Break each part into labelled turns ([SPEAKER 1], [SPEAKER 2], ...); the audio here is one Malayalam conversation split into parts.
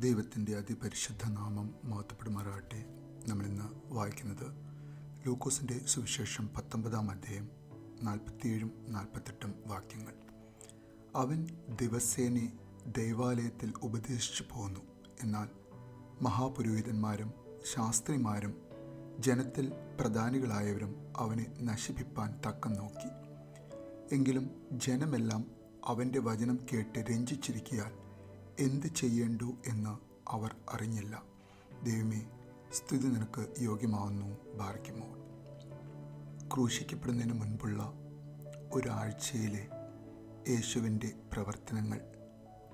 [SPEAKER 1] ദൈവത്തിൻ്റെ അതിപരിശുദ്ധ നാമം മഹത്വപ്പെടുമാറാകട്ടെ. നമ്മളിന്ന് വായിക്കുന്നത് ലൂക്കോസിൻ്റെ സുവിശേഷം 19-ാം അധ്യായം 47-48 വാക്യങ്ങൾ. അവൻ ദിവസേന ദൈവാലയത്തിൽ ഉപദേശിച്ചു പോന്നു. എന്നാൽ മഹാപുരോഹിതന്മാരും ശാസ്ത്രിമാരും ജനത്തിൽ പ്രധാനികളായവരും അവനെ നശിപ്പിപ്പാൻ തക്കം നോക്കി. എങ്കിലും ജനമെല്ലാം അവൻ്റെ വചനം കേട്ട് രഞ്ജിച്ചിരിക്കയാൽ എന്ത് ചെയ്യേണ്ടു എന്ന് അവർ അറിഞ്ഞില്ല. ദൈവമേ, സ്തുതി നിനക്ക് യോഗ്യമാവുന്നു. ബാറയ്ക്കുമോ. ക്രൂശിക്കപ്പെടുന്നതിന് മുൻപുള്ള ഒരാഴ്ചയിലെ യേശുവിൻ്റെ പ്രവർത്തനങ്ങൾ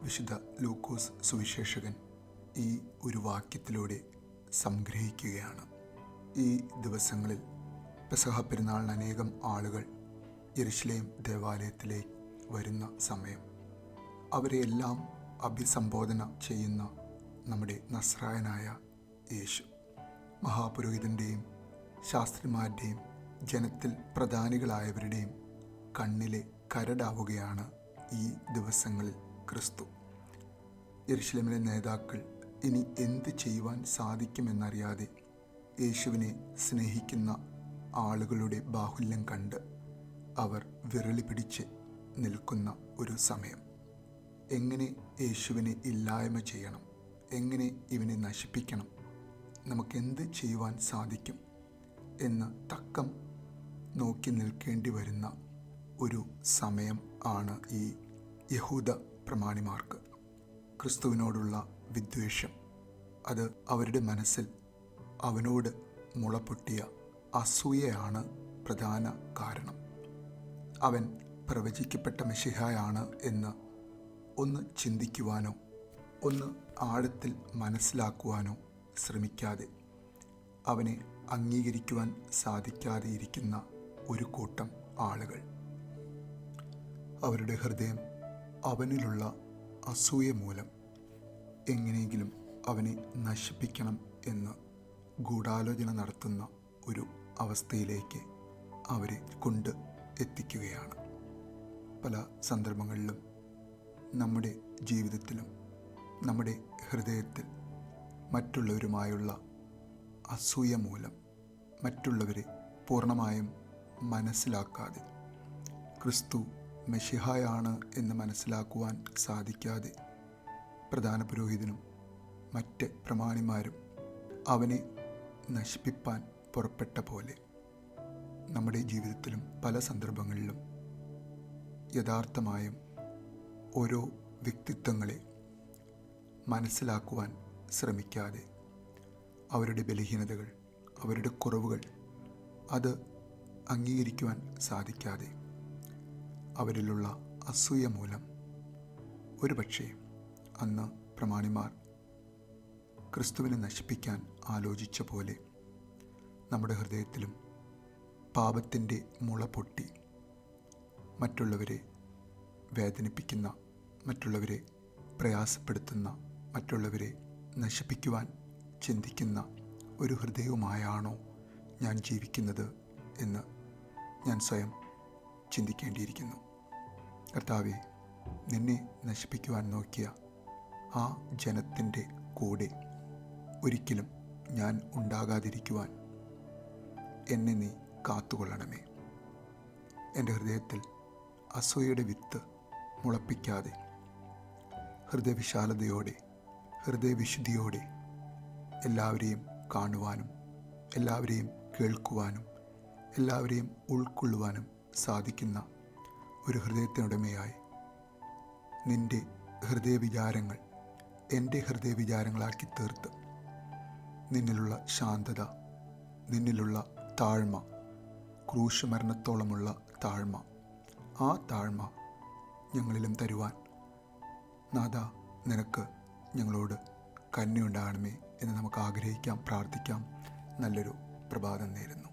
[SPEAKER 1] വിശുദ്ധ ലൂക്കോസ് സുവിശേഷകൻ ഈ ഒരു വാക്യത്തിലൂടെ സംഗ്രഹിക്കുകയാണ്. ഈ ദിവസങ്ങളിൽ പെസഹ പെരുന്നാളിന് അനേകം ആളുകൾ യെരുശലേം ദേവാലയത്തിലേക്ക് വരുന്ന സമയം അവരെയെല്ലാം അഭിസംബോധന ചെയ്യുന്ന നമ്മുടെ നസ്രായനായ യേശു മഹാപുരോഹിതൻ്റെയും ശാസ്ത്രിമാരുടെയും ജനത്തിൽ പ്രധാനികളായവരുടെയും കണ്ണിലെ കരടാവുകയാണ് ഈ ദിവസങ്ങളിൽ ക്രിസ്തു. യെരുശലേമിലെ നേതാക്കൾ ഇനി എന്ത് ചെയ്യുവാൻ സാധിക്കുമെന്നറിയാതെ യേശുവിനെ സ്നേഹിക്കുന്ന ആളുകളുടെ ബാഹുല്യം കണ്ട് അവർ വിരളി പിടിച്ച് നിൽക്കുന്ന ഒരു സമയം. എങ്ങനെ യേശുവിനെ ഇല്ലായ്മ ചെയ്യണം, എങ്ങനെ ഇവനെ നശിപ്പിക്കണം, നമുക്കെന്ത് ചെയ്യുവാൻ സാധിക്കും എന്ന് തക്കം നോക്കി നിൽക്കേണ്ടി വരുന്ന ഒരു സമയം ആണ് ഈ യഹൂദ പ്രമാണിമാർക്ക്. ക്രിസ്തുവിനോടുള്ള വിദ്വേഷം, അത് അവരുടെ മനസ്സിൽ അവനോട് മുളപൊട്ടിയ അസൂയയാണ് പ്രധാന കാരണം. അവൻ പ്രവചിക്കപ്പെട്ട മെശിഹായാണ് എന്ന് ഒന്ന് ചിന്തിക്കുവാനോ ഒന്ന് ആഴത്തിൽ മനസ്സിലാക്കുവാനോ ശ്രമിക്കാതെ അവനെ അംഗീകരിക്കുവാൻ സാധിക്കാതെ ഇരിക്കുന്ന ഒരു കൂട്ടം ആളുകൾ. അവരുടെ ഹൃദയം അവനിലുള്ള അസൂയ മൂലം എങ്ങനെയെങ്കിലും അവനെ നശിപ്പിക്കണം എന്ന് ഗൂഢാലോചന നടത്തുന്ന ഒരു അവസ്ഥയിലേക്ക് അവരെ കൊണ്ട് എത്തിക്കുകയാണ്. പല സന്ദർഭങ്ങളിലും നമ്മുടെ ജീവിതത്തിലും നമ്മുടെ ഹൃദയത്തിൽ മറ്റുള്ളവരുമായുള്ള അസൂയ മൂലം മറ്റുള്ളവരെ പൂർണ്ണമായും മനസ്സിലാക്കാതെ, ക്രിസ്തു മെശിഹായാണ് എന്ന് മനസ്സിലാക്കുവാൻ സാധിക്കാതെ പ്രധാന പുരോഹിതനും മറ്റ് പ്രമാണിമാരും അവനെ നശിപ്പിപ്പാൻ പുറപ്പെട്ട പോലെ നമ്മുടെ ജീവിതത്തിലും പല സന്ദർഭങ്ങളിലും യഥാർത്ഥമായും ഓരോ വ്യക്തിത്വങ്ങളെ മനസ്സിലാക്കുവാൻ ശ്രമിക്കാതെ അവരുടെ ബലഹീനതകൾ, അവരുടെ കുറവുകൾ അത് അംഗീകരിക്കുവാൻ സാധിക്കാതെ അവരിലുള്ള അസൂയ മൂലം ഒരുപക്ഷെ അന്ന് പ്രമാണിമാർ ക്രിസ്തുവിനെ നശിപ്പിക്കാൻ ആലോചിച്ച പോലെ നമ്മുടെ ഹൃദയത്തിലും പാപത്തിൻ്റെ മുള പൊട്ടി മറ്റുള്ളവരെ വേദനിപ്പിക്കുന്ന, മറ്റുള്ളവരെ പ്രയാസപ്പെടുത്തുന്ന, മറ്റുള്ളവരെ നശിപ്പിക്കുവാൻ ചിന്തിക്കുന്ന ഒരു ഹൃദയവുമായാണോ ഞാൻ ജീവിക്കുന്നത് എന്ന് ഞാൻ സ്വയം ചിന്തിക്കേണ്ടിയിരിക്കുന്നു. കർത്താവേ, നിന്നെ നശിപ്പിക്കുവാൻ നോക്കിയ ആ ജനത്തിൻ്റെ കൂടെ ഒരിക്കലും ഞാൻ ഉണ്ടാകാതിരിക്കുവാൻ എന്നെ നീ കാത്തുകൊള്ളണമേ. എൻ്റെ ഹൃദയത്തിൽ അസൂയയുടെ വിത്ത് മുളപ്പിക്കാതെ ഹൃദയവിശാലതയോടെ, ഹൃദയവിശുദ്ധിയോടെ എല്ലാവരെയും കാണുവാനും എല്ലാവരെയും കേൾക്കുവാനും എല്ലാവരെയും ഉൾക്കൊള്ളുവാനും സാധിക്കുന്ന ഒരു ഹൃദയത്തിനുടമയായി നിൻ്റെ ഹൃദയവിചാരങ്ങൾ എൻ്റെ ഹൃദയവിചാരങ്ങളാക്കി തീർത്ത് നിന്നിലുള്ള ശാന്തത, നിന്നിലുള്ള താഴ്മ, ക്രൂശ് മരണത്തോളമുള്ള താഴ്മ, ആ താഴ്മ ഞങ്ങളിലും തരുവാൻ നാഥാ, നിനക്ക് ഞങ്ങളോട് കരുണയുണ്ടാകണമേ എന്ന് നമുക്ക് ആഗ്രഹിക്കാം, പ്രാർത്ഥിക്കാം. നല്ലൊരു പ്രഭാതം നേരുന്നു.